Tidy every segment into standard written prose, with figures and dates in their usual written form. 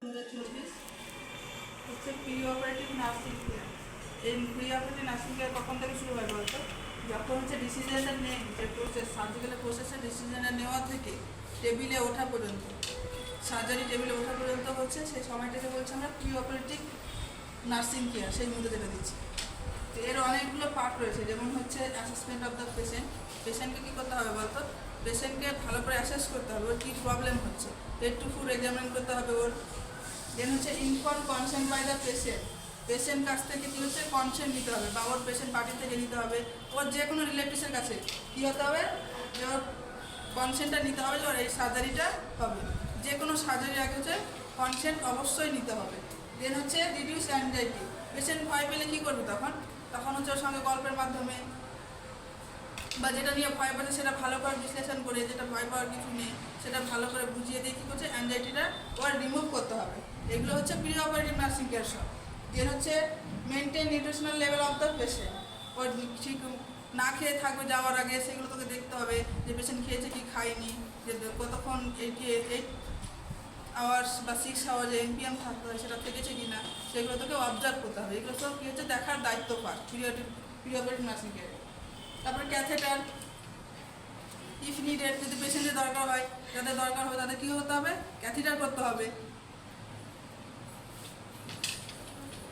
2024 হচ্ছে pre operative nursing care. এই pre operative nursing care কখন থেকে শুরু হয় বলতো, যখন হচ্ছে ডিসিশনটা নেই, যে প্রসেস সার্জিক্যালের প্রসেসে ডিসিশনটা নেওয়া থেকে টেবিলে ওঠা পর্যন্ত, সার্জারি টেবিলে ওঠা পর্যন্ত হচ্ছে সেই সময়টাকে বলছে আমরা প্রি অপারেটিভ নার্সিং কেয়ার, সেই মধ্যে যেটা দিচ্ছি। তো এর অনেকগুলো পার্ট রয়েছে, যেমন হচ্ছে অ্যাসেসমেন্ট অফ দ্য পেশেন্ট। পেশেন্টকে কী করতে হবে বলতো, পেশেন্টকে ভালো করে অ্যাসেস করতে হবে, ওর কী প্রবলেম হচ্ছে, হেড টু ফুট এক্সামিন করতে হবে ওর। দেন হচ্ছে inform consent by the patient, patient কাছ থেকে কী হচ্ছে কনসেন্ট নিতে হবে, বা ওর পেশেন্ট পার্টি থেকে নিতে হবে, ওর যে কোনো রিলেটিভসের কাছে কী হতে হবে, যে ওর কনসেন্টটা নিতে হবে যে ওর এই সার্জারিটা হবে। যে কোনো সার্জারির আগে হচ্ছে কনসেন্ট অবশ্যই নিতে হবে। দেন হচ্ছে রিডিউস অ্যাংজাইটি, পেশেন্ট ভয় পেলে কী করবে তখন, তখন হচ্ছে ওর সঙ্গে গল্পের মাধ্যমে বা যেটা নিয়ে ভয় পাচ্ছে সেটা ভালো করে বিশ্লেষণ করে, যেটা ভয় পাওয়ার কিছু নেই সেটা ভালো করে বুঝিয়ে দিয়ে কী করছে অ্যাংজাইটিটা ওর রিমুভ করতে হবে। এগুলো হচ্ছে প্রি অপারেটিভ নার্সিং কেয়ার সব। দেন হচ্ছে maintain nutritional level of the patient, ওর ঠিক না খেয়ে থাকবে যাওয়ার আগে, সেগুলো তোকে দেখতে হবে যে পেশেন্ট খেয়েছে কি খায়নি, যে কতক্ষণ 8 আওয়ার্স বা 6 আওয়ার্স এমপিএম থাকতে হয় সেটা থেকেছে কি না, সেগুলো তোকে অবজার্ভ করতে হবে। এগুলো সব কী হচ্ছে দেখার দায়িত্ব পায় প্রি অপারেটিভ নার্সিং কেয়ারে। তারপরে ক্যাথেটার ইফ নিডেড, যদি পেশেন্টের দরকার হয়, যাদের দরকার হবে তাদের কী হতে হবে, ক্যাথেটার করতে হবে।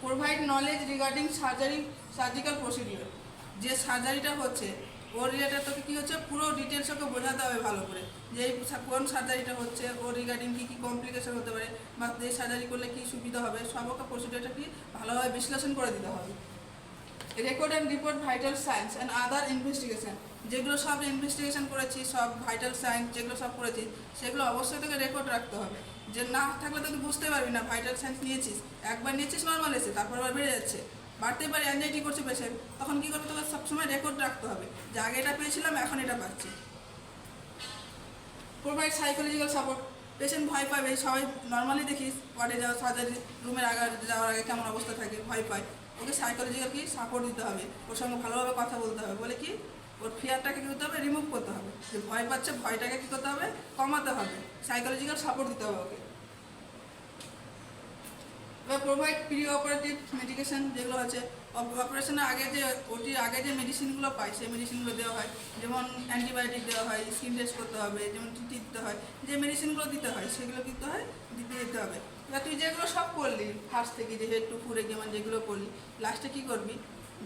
Provide knowledge regarding surgical procedure, যে সার্জারিটা হচ্ছে ওর রিলেটেড তোকে কী হচ্ছে পুরো ডিটেলস ওকে বোঝাতে হবে ভালো করে, যে কোন সার্জারিটা হচ্ছে, ওর রিগার্ডিং কী কী কমপ্লিকেশন হতে পারে, বা যে সার্জারি করলে কী সুবিধা হবে, সব ওকে প্রসিডিওরটা কি ভালোভাবে বিশ্লেষণ করে দিতে হবে। Record and report vital science and other investigation, যেগুলো সব ইনভেস্টিগেশন করেছি, সব ভাইটাল সায়েন্স যেগুলো সব করেছি সেগুলো অবশ্যই তোকে রেকর্ড রাখতে হবে। যে না থাকলে তো তুই বুঝতে পারবি না, ভাইটাল সায়েন্স নিয়েছিস, একবার নিয়েছিস নর্মাল এসে, তারপর আবার বেড়ে যাচ্ছে, বাড়তে পারে অ্যাংজাইটি করছে পেশেন্ট, তখন কী করবে তোকে সবসময় রেকর্ড রাখতে হবে যে আগে এটা পেয়েছিলাম এখন এটা পাচ্ছি। প্রোভাইড সাইকোলজিক্যাল সাপোর্ট, পেশেন্ট ভয় পাবে, সবাই নর্মালি দেখিস ওয়ার্ডে যাওয়া সার্জারি রুমের আগে যাওয়ার আগে কেমন অবস্থা থাকে, ভয় পায়, ওকে সাইকোলজিক্যাল কি সাপোর্ট দিতে হবে, ওর সঙ্গে ভালোভাবে কথা বলতে হবে, বলে কি ওর ফিয়ারটাকে কী করতে হবে, রিমুভ করতে হবে, যে ভয় পাচ্ছে ভয়টাকে কী করতে হবে, কমাতে হবে, সাইকোলজিক্যাল সাপোর্ট দিতে হবে ওকে। এবার প্রোভাইড প্রি অপারেটিভ মেডিকেশন, যেগুলো আছে অপারেশনের আগে যে ওটির আগে যে মেডিসিনগুলো পায় সেই মেডিসিনগুলো দেওয়া হয়, যেমন অ্যান্টিবায়োটিক দেওয়া হয়, স্কিন টেস্ট করতে হবে, যেমন টিটি দিতে হয়, যে মেডিসিনগুলো দিতে হয় সেগুলো দিতে হয়, দিতে হবে। এবার তুই যেগুলো সব করলি ফার্স্ট থেকে, যে হেড টু ফুট যেমন যেগুলো করলি, লাস্টে কী করবি,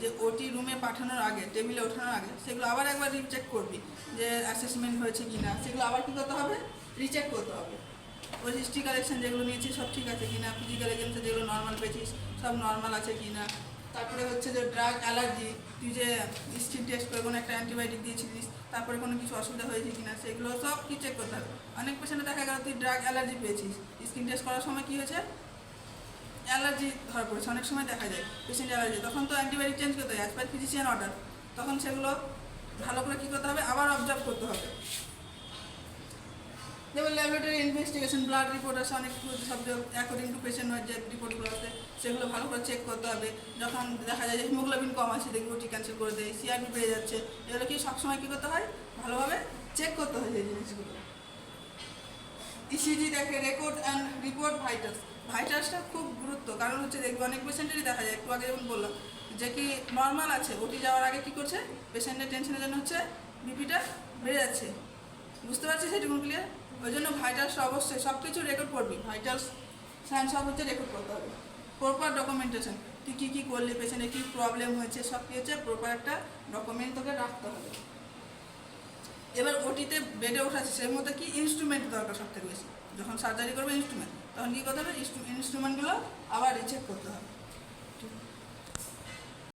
যে ওটি রুমে পাঠানোর আগে, টেবিলে ওঠানোর আগে সেগুলো আবার একবার রিচেক করবি, যে অ্যাসেসমেন্ট হয়েছে কি না, সেগুলো আবার কী করতে হবে, রিচেক করতে হবে। ওই হিস্ট্রি কালেকশন যেগুলো নিয়েছিস সব ঠিক আছে কিনা, ফিজিক্যাল এক্সামসে যেগুলো নর্মাল পেয়েছিস সব নর্মাল আছে কিনা। তারপরে হচ্ছে যে ড্রাগ অ্যালার্জি, তুই যে স্কিন টেস্ট করে কোনো একটা অ্যান্টিবায়োটিক দিয়েছিলিস, তারপরে কোনো কিছু অসুবিধা হয়েছে কিনা, সেগুলো সব কি চেক করতে হবে। অনেক পেশেন্টে দেখা গেল তুই ড্রাগ অ্যালার্জি পেয়েছিস, স্কিন টেস্ট করার সময় কী হয়েছে, অ্যালার্জি ধরা পড়েছে, অনেক সময় দেখা যায় পেশেন্ট অ্যালার্জি, তখন তো অ্যান্টিবায়োটিক চেঞ্জ করতে হয় অ্যাজ পার ফিজিশিয়ান অর্ডার, তখন সেগুলো ভালো করে কী করতে হবে, আবার অবজার্ভ করতে হবে। যেমন ল্যাবরেটরি ইনভেস্টিগেশন, ব্লাড রিপোর্ট আছে অনেক সব অ্যাকর্ডিং টু পেশেন্ট হয় যে রিপোর্টগুলো আছে সেগুলো ভালো করে চেক করতে হবে। যখন দেখা যায় যে হিমোগ্লোবিন কম আছে দেখবি ওটি ক্যান্সেল করে দেয়, সিআরপি বেড়ে যাচ্ছে, এগুলো কি সবসময় কী করতে হয়, ভালোভাবে চেক করতে হয় এই জিনিসগুলো। ইসিজি দেখে, রেকর্ড অ্যান্ড রিপোর্ট ভাইটালস, ভাইটালসটা খুব গুরুত্ব, কারণ হচ্ছে দেখবি অনেক পেশেন্টেরই দেখা যায়, একটু আগে যেমন বললাম যে কি নর্মাল আছে, ওটি যাওয়ার আগে কী করছে, পেশেন্টের টেনশনের জন্য হচ্ছে বিপিটা বেড়ে যাচ্ছে, বুঝতে পারছি সেটুকু ক্লিয়ার। ওই জন্য ভাইটালস অবশ্যই সব কিছু রেকর্ড করবি, ভাইটালস সাইন সব হচ্ছে রেকর্ড করতে হবে। প্রপার ডকুমেন্টেশন, তুই কী কী করলি, পেশেন্টের কী প্রবলেম হয়েছে সব কী হচ্ছে প্রপার একটা ডকুমেন্ট তোকে রাখতে হবে। এবার ওটিতে বেডে ওঠাচ্ছে, সেই মধ্যে কি ইনস্ট্রুমেন্ট দরকার সব থেকে বেশি, যখন সার্জারি করবে ইনস্ট্রুমেন্ট, তখন কী করতে হবে, ইনস্ট্রুমেন্টগুলো আবার রিচেক করতে হবে।